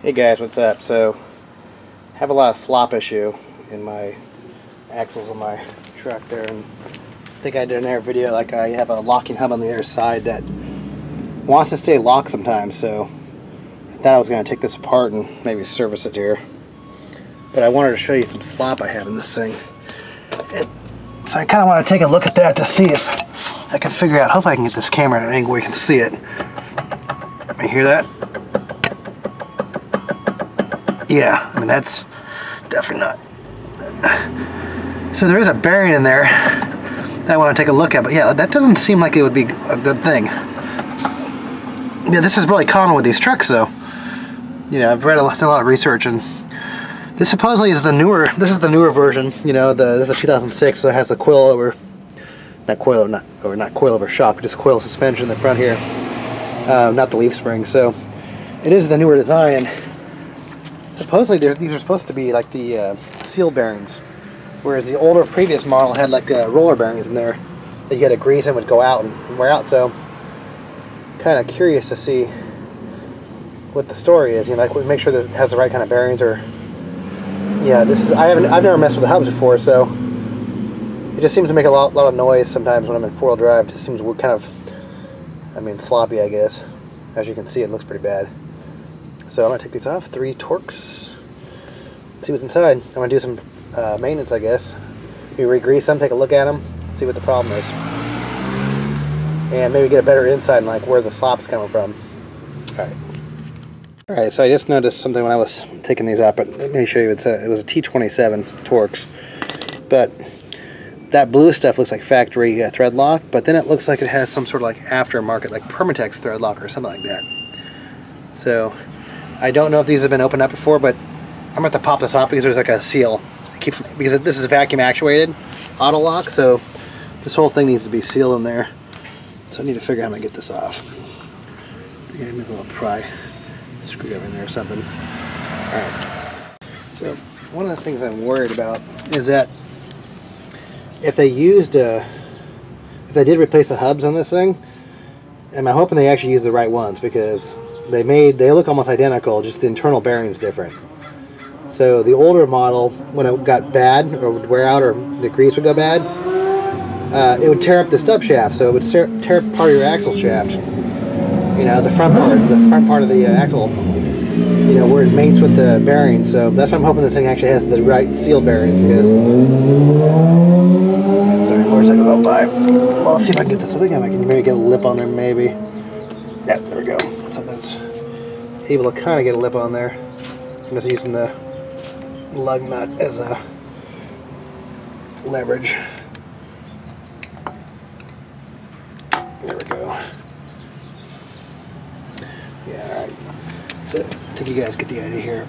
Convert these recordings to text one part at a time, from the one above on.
Hey guys, what's up? So, I have a lot of slop issue in my axles on my truck there, and I think I did another video, like I have a locking hub on the other side that wants to stay locked sometimes, so I thought I was going to take this apart and maybe service it here. But I wanted to show you some slop I have in this thing. So I kind of want to take a look at that to see if I can figure out, hopefully I can get this camera at an angle where you can see it. You hear that? Yeah, I mean that's definitely not. So there is a bearing in there that I want to take a look at, but yeah, that doesn't seem like it would be a good thing. Yeah, this is really common with these trucks though. You know, I've done a lot of research, and this supposedly is the newer, version, you know, this is a 2006, so it has a coilover, not coilover shock, but just coil suspension in the front here, not the leaf spring, so it is the newer design. Supposedly these are supposed to be like the seal bearings, whereas the older previous model had like roller bearings in there that you had to grease and would go out and wear out. So kind of curious to see what the story is, you know, like make sure that it has the right kind of bearings. Or yeah, I've never messed with the hubs before, so it just seems to make a lot of noise sometimes when I'm in four-wheel drive. It just seems kind of, I mean, sloppy, I guess. As you can see, it looks pretty bad. So I'm going to take these off, 3 Torx, see what's inside. I'm going to do some maintenance, I guess. Maybe re-grease them, take a look at them, see what the problem is. And maybe get a better insight on like where the slop is coming from. Alright, so I just noticed something when I was taking these out, but let me show you. It was a T27 Torx. But that blue stuff looks like factory thread lock, but then it looks like it has some sort of like aftermarket, like Permatex thread lock or something like that. So I don't know if these have been opened up before, but I'm going to have to pop this off because there's like a seal. Because this is vacuum actuated auto lock, so this whole thing needs to be sealed in there. So I need to figure out how to get this off. Maybe a little pry screwdriver in there or something. Alright. So one of the things I'm worried about is that if they did replace the hubs on this thing, and I'm hoping they actually use the right ones, because they look almost identical, just the internal bearing's different. So the older model, when it got bad or would wear out or the grease would go bad, it would tear up the stub shaft, so it would tear up part of your axle shaft. You know, the front part of the axle, you know, where it mates with the bearing. So that's why I'm hoping this thing actually has the right seal bearings, because sorry, motorcycle go by. Well, I'll see if I can get this. I think I can maybe get a lip on there, maybe. Yeah, there we go. So that's able to kind of get a lip on there. I'm just using the lug nut as a leverage. There we go. Yeah, alright. So, I think you guys get the idea here.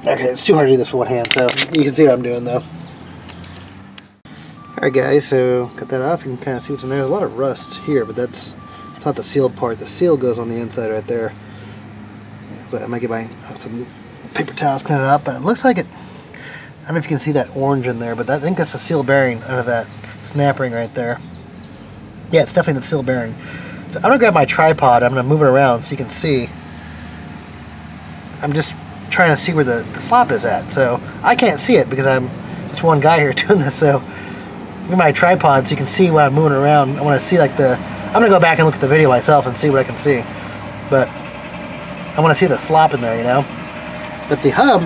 Okay, it's too hard to do this with one hand, so you can see what I'm doing though. Alright guys, so got that off. You can kind of see what's in there. There's a lot of rust here, but it's not the sealed part. The seal goes on the inside right there. But I might get some paper towels, clean it up, but it looks like it, I don't know if you can see that orange in there, but I think that's a seal bearing under that snap ring right there. Yeah, it's definitely the seal bearing. So I'm going to grab my tripod, I'm going to move it around so you can see. I'm just trying to see where the slop is at. So I can't see it because I'm just one guy here doing this, so with my tripod so you can see while I'm moving around. I want to see like I'm going to go back and look at the video myself and see what I can see. But I want to see the slop in there, you know. But the hub,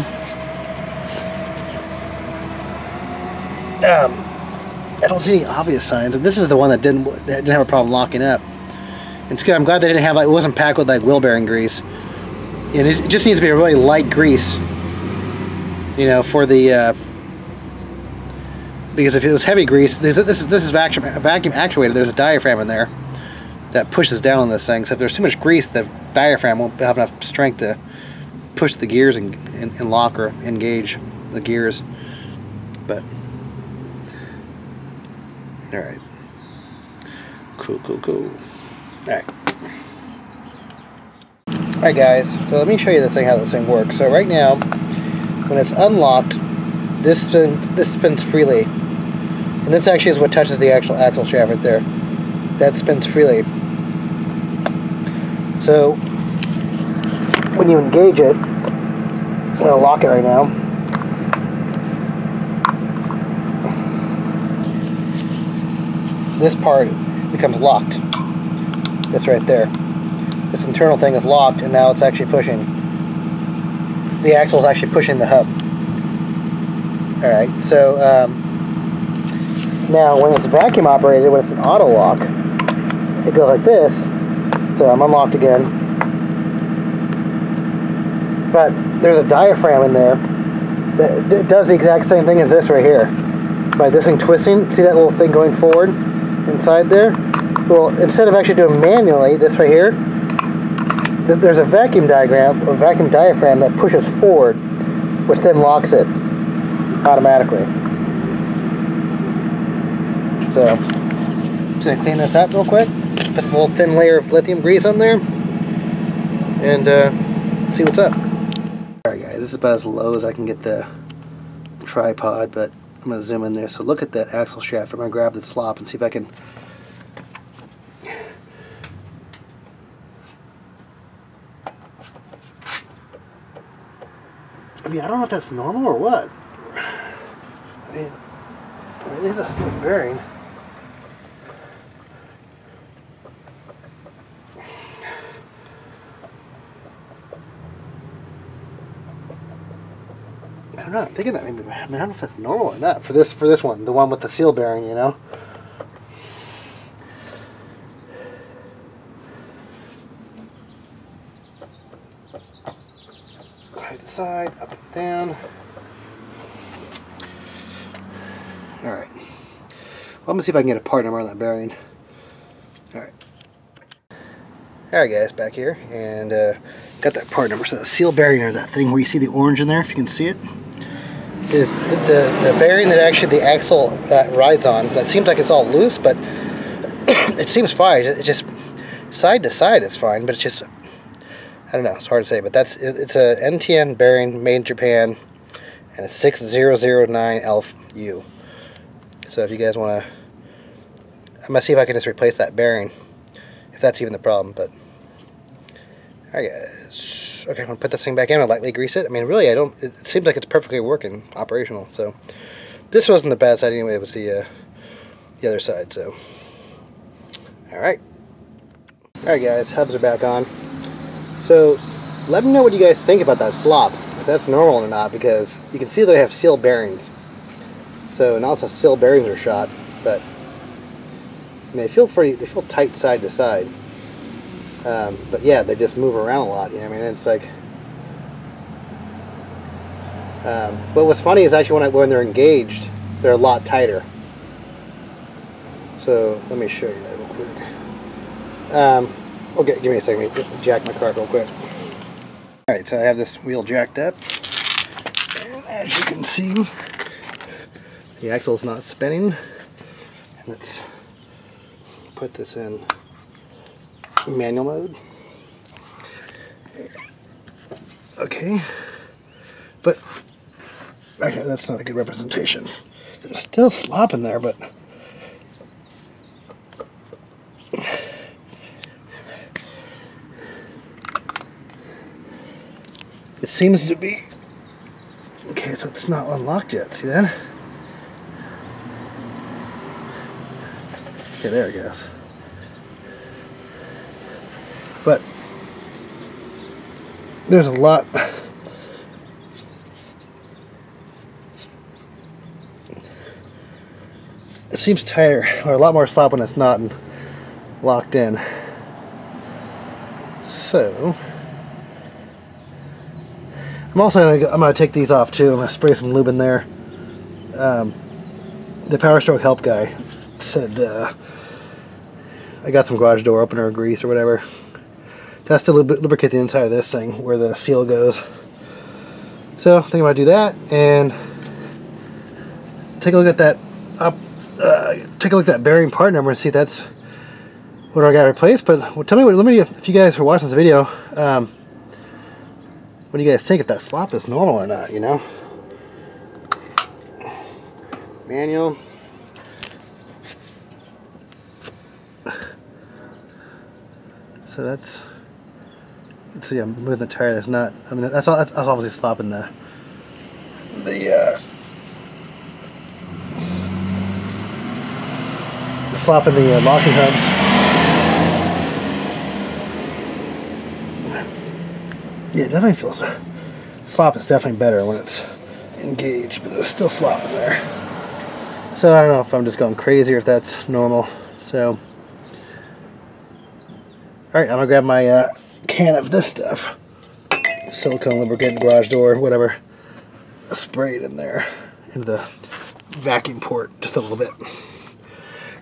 I don't see any obvious signs. And this is the one that didn't have a problem locking up. It's good. I'm glad they didn't have, like, it wasn't packed with like wheel bearing grease. And it just needs to be a really light grease, you know, for the because if it was heavy grease, this is vacuum actuated. There's a diaphragm in there that pushes down on this thing. So if there's too much grease, the diaphragm won't have enough strength to push the gears and lock or engage the gears. But all right, cool. Alright guys, so let me show you how this thing works. So right now, when it's unlocked, this spins freely. And this actually is what touches the actual axle shaft right there. That spins freely. So when you engage it, I'm going to lock it right now. This part becomes locked. This right there. This internal thing is locked, and now it's actually pushing. The axle is actually pushing the hub. Alright, so now when it's vacuum operated, when it's an auto lock, it goes like this. So I'm unlocked again. But there's a diaphragm in there that does the exact same thing as this right here. By this thing twisting, see that little thing going forward inside there? Well, instead of actually doing manually, this right here, there's a vacuum diaphragm that pushes forward, which then locks it automatically. So, I'm just gonna clean this up real quick. Put a little thin layer of lithium grease on there, and see what's up. Alright guys, this is about as low as I can get the tripod, but I'm gonna zoom in there. So look at that axle shaft. I'm gonna grab the slop and see if I can. I mean, I don't know if that's normal or what. I mean, it is a steel bearing. I don't know. I'm thinking that maybe. I mean, I don't know if that's normal or not for this one, the one with the seal bearing, you know. Side to side, up and down. All right. Well, I'm gonna see if I can get a part number on that bearing. All right. All right, guys, back here, and got that part number. So that seal bearing, or that thing where you see the orange in there, if you can see it, is the bearing that actually the axle rides on. That seems like it's all loose, but it seems fine. It just side to side it's fine, but it's just, I don't know, it's hard to say. But it's a NTN bearing made in Japan, and it's 6009 LU. So if you guys want to, I'm gonna see if I can just replace that bearing, if that's even the problem. But alright guys. Okay, I'm gonna put this thing back in and lightly grease it. I mean, really, it seems like it's perfectly working, operational. So this wasn't the bad side anyway. It was the other side. So all right, guys, hubs are back on. So let me know what you guys think about that slop, if that's normal or not, because you can see that I have seal bearings. So now it's a seal bearings are shot, but they feel tight side to side. But yeah, they just move around a lot. You know, I mean, it's like. But what's funny is actually when they're engaged, they're a lot tighter. So let me show you that real quick. Okay, give me a second. Let me just jack my car real quick. All right, so I have this wheel jacked up, and as you can see, the axle is not spinning. And let's put this in manual mode. Okay, but okay, that's not a good representation. There's still slop in there, but it seems to be okay. So it's not unlocked yet. See that? Okay, there it goes. But there's a lot. It seems tighter, or a lot more slop when it's not locked in. So I'm gonna take these off too. I'm gonna spray some lube in there. The Power Stroke help guy said I got some garage door opener grease or whatever. That's to lubricate the inside of this thing where the seal goes. So I think I'm gonna do that and take a look at that take a look at that bearing part number and see if that's what I got replaced. But tell me, let me if you guys are watching this video, what do you guys think, if that slop is normal or not? You know, manual. So that's let's see, I'm moving the tire. There's not. I mean, that's obviously slopping the slopping the locking hubs. Yeah, it definitely feels. Slop is definitely better when it's engaged, but there's still slop in there. So I don't know if I'm just going crazy or if that's normal. So, alright, I'm gonna grab my can of this stuff. Silicone lubricant, garage door, whatever. Spray it in there, into the vacuum port, just a little bit.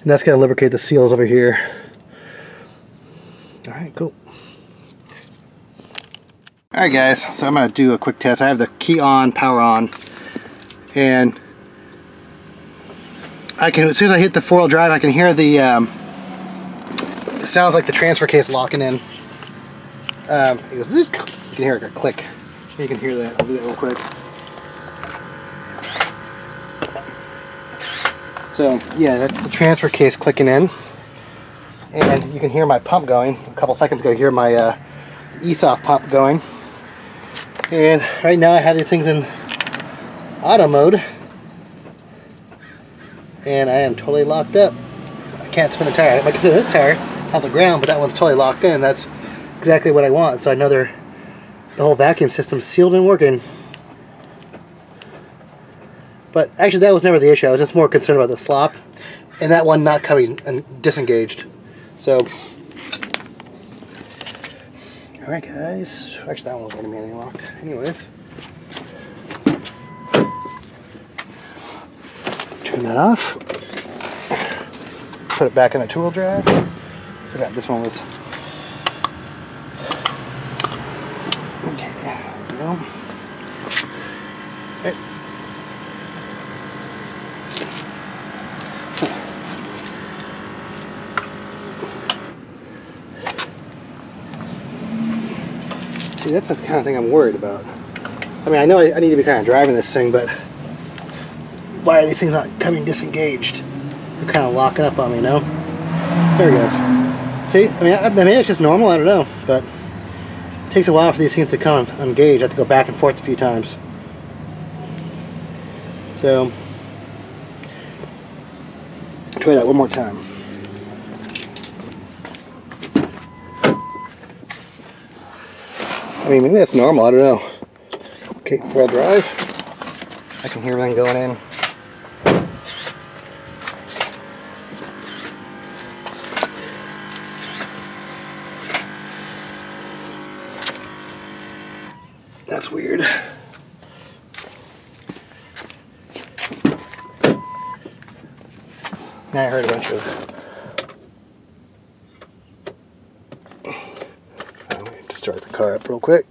And that's gonna lubricate the seals over here. Alright, cool. Alright guys, so I'm going to do a quick test. I have the key on, power on, and I can, as soon as I hit the 4-wheel drive, I can hear the, it sounds like the transfer case locking in. It goes, you can hear it click. You can hear that. I'll do that real quick. So yeah, that's the transfer case clicking in. And you can hear my pump going. A couple seconds ago, you hear my ESOF pump going. And right now I have these things in auto mode, and I am totally locked up. I can't spin the tire. Like I said, this tire off the ground, but that one's totally locked in. That's exactly what I want. So I know the whole vacuum system's sealed and working. But actually that was never the issue. I was just more concerned about the slop and that one not coming and disengaged. So alright guys, actually that one was going to be any locked. Anyways, turn that off, put it back in a 2-wheel drive. Forgot this one was, okay, there we go. Okay. See, that's the kind of thing I'm worried about. I mean, I know I need to be kind of driving this thing, but why are these things not coming disengaged? They're kind of locking up on me, you know? There it goes. See, I mean, it's just normal, I don't know, but it takes a while for these things to come engaged. I have to go back and forth a few times. So, try that one more time. I mean, maybe that's normal, I don't know. Okay, 4-wheel drive. I can hear everything going in. That's weird. Now I heard a bunch of... I'm going to start the car up real quick.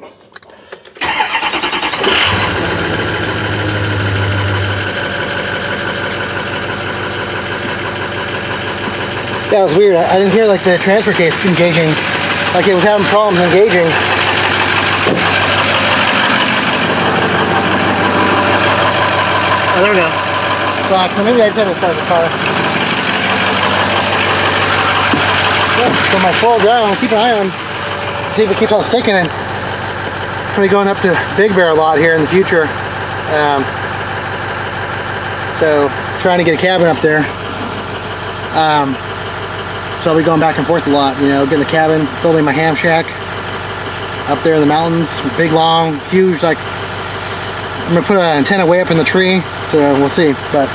That was weird. I didn't hear like the transfer case engaging, like it was having problems engaging. Oh, there we go. So maybe I just have to start the car. Yeah, so my 4-wheel drive, I'm gonna keep an eye on, see if it keeps on sticking. And I'm gonna be going up to Big Bear a lot here in the future. So trying to get a cabin up there. So I'll be going back and forth a lot, you know, getting the cabin, building my ham shack up there in the mountains. Big, long, huge, like, I'm gonna put an antenna way up in the tree, so we'll see. But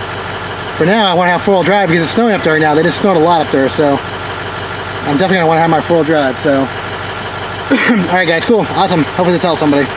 for now, I want to have 4-wheel drive because it's snowing up there right now. They just snowed a lot up there, so I'm definitely gonna want to have my 4-wheel drive, so. Alright guys, cool, awesome. Hopefully this helps somebody.